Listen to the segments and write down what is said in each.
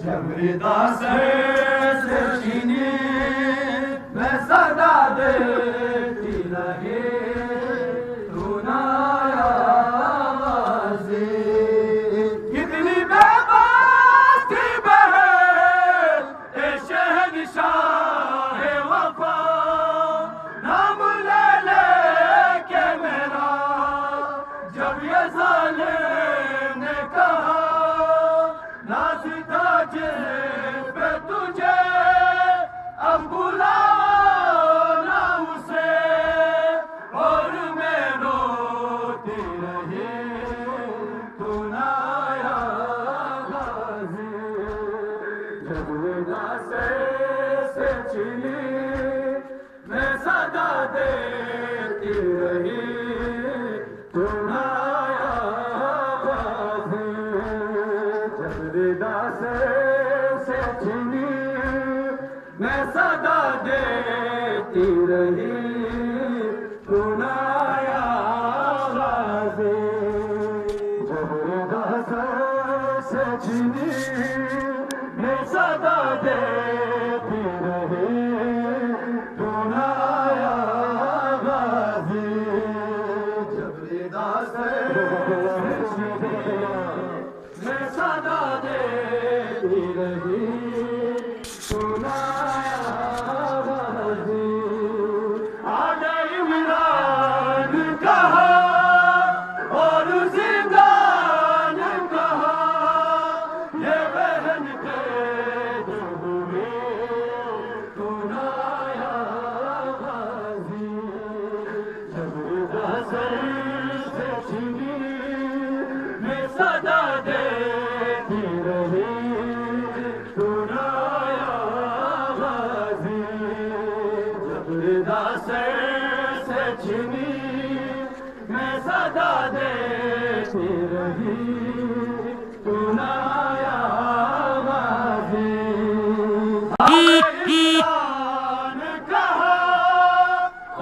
جبریدہ سے چینی میں صدا دیتی رہی تو نہ آوازی کتنی بے باس تھی بہن اے شہنشاہ وفا نام لے لے کے میرا جب یہ ظالم نے کہا ناز تاج پہ تجھے اب بلانا اسے اور میں روتی رہی تو نہ آیا غازی جبریدہ سے چینی میں صدا دیتی رہی تو نہ آیا غازی جبریدہ سے چینی میں صدا دیتی رہی تو نہ آیا غازی جبریدہ سے چینی میں صدا دیتی رہی تو نہ آیا غازی جبریدہ سے چینی میں صدا دیتی رہی تو نہ آیا غازی آدھے عمران کہا اور زندان کہا یہ بہن قید ہوئی تو نہ آیا غازی جبریدہ سے چینی میں صدا دیتی رہی تو نہ آیا غازی جبریدہ سے چینی میں صدا دیتی رہی تو نہ آیا غازی عمران کہا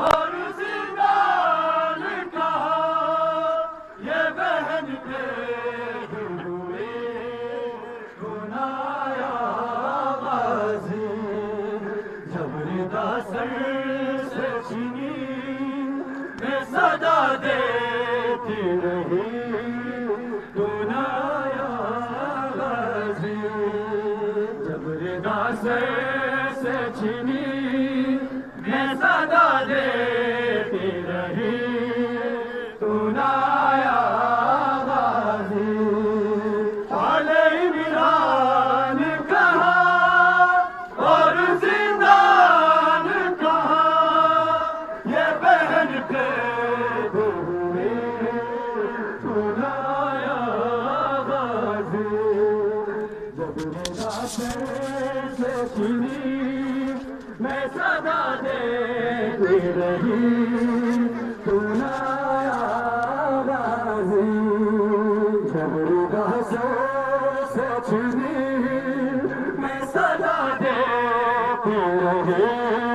اور زندان کہا یہ بہن قید ہوئی تو نہ آیا غازی جبریدہ سے چینی میں صدا دیتی رہی تو نہ آیا غازی جبریدہ سے چینی میں صدا دیتی رہی تو نہ آیا غازی آلِ عمران کہا اور زندان کہا یہ بہن قید ہوئی تو نہ آیا غازی جبریدہ سے چینی میں صدا دیتی رہی تو نہ آیا غازی جبریدہ سے چینی میں صدا دیتی رہی